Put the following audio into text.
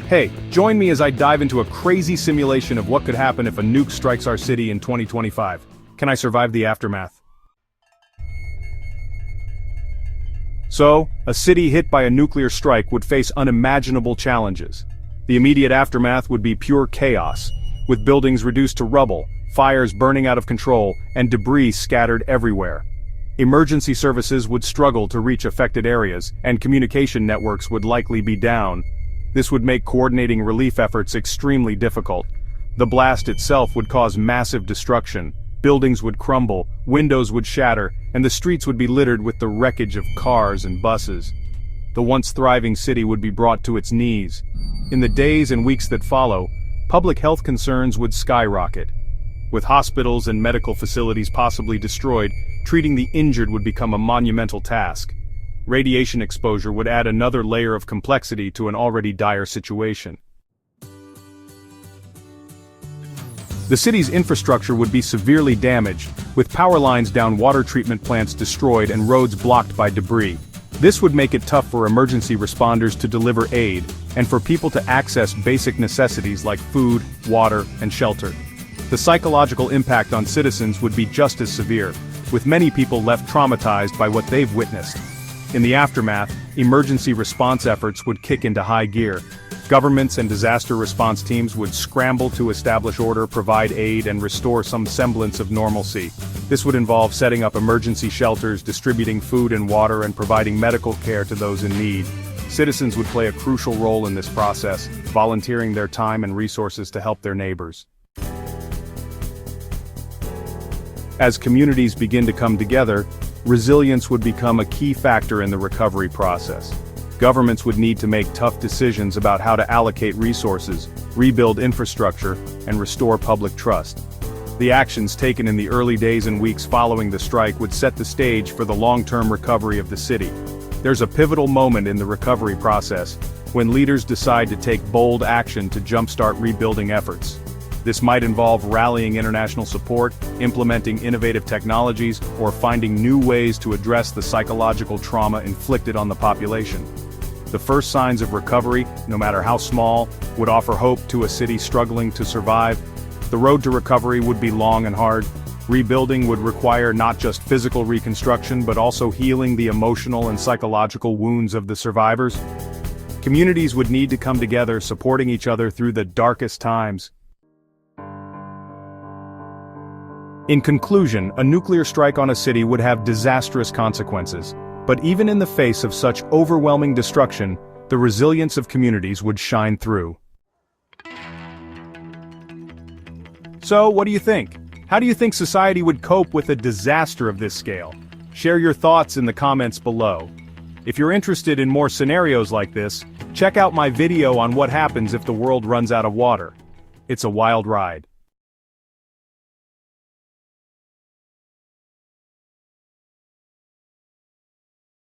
Hey, join me as I dive into a crazy simulation of what could happen if a nuke strikes our city in 2025. Can I survive the aftermath? So, a city hit by a nuclear strike would face unimaginable challenges. The immediate aftermath would be pure chaos, with buildings reduced to rubble, fires burning out of control, and debris scattered everywhere. Emergency services would struggle to reach affected areas, and communication networks would likely be down. This would make coordinating relief efforts extremely difficult. The blast itself would cause massive destruction. Buildings would crumble, windows would shatter, and the streets would be littered with the wreckage of cars and buses. The once thriving city would be brought to its knees. In the days and weeks that follow, public health concerns would skyrocket. With hospitals and medical facilities possibly destroyed, treating the injured would become a monumental task. Radiation exposure would add another layer of complexity to an already dire situation. The city's infrastructure would be severely damaged, with power lines down, water treatment plants destroyed, and roads blocked by debris. This would make it tough for emergency responders to deliver aid, and for people to access basic necessities like food, water, and shelter. The psychological impact on citizens would be just as severe, with many people left traumatized by what they've witnessed. In the aftermath, emergency response efforts would kick into high gear. Governments and disaster response teams would scramble to establish order, provide aid, and restore some semblance of normalcy. This would involve setting up emergency shelters, distributing food and water, and providing medical care to those in need. Citizens would play a crucial role in this process, volunteering their time and resources to help their neighbors. As communities begin to come together, resilience would become a key factor in the recovery process. Governments would need to make tough decisions about how to allocate resources, rebuild infrastructure, and restore public trust. The actions taken in the early days and weeks following the strike would set the stage for the long-term recovery of the city. There's a pivotal moment in the recovery process, when leaders decide to take bold action to jumpstart rebuilding efforts. This might involve rallying international support, implementing innovative technologies, or finding new ways to address the psychological trauma inflicted on the population. The first signs of recovery, no matter how small, would offer hope to a city struggling to survive. The road to recovery would be long and hard. Rebuilding would require not just physical reconstruction but also healing the emotional and psychological wounds of the survivors. Communities would need to come together, supporting each other through the darkest times. In conclusion, a nuclear strike on a city would have disastrous consequences. But even in the face of such overwhelming destruction, the resilience of communities would shine through. So, what do you think? How do you think society would cope with a disaster of this scale? Share your thoughts in the comments below. If you're interested in more scenarios like this, check out my video on what happens if the world runs out of water. It's a wild ride.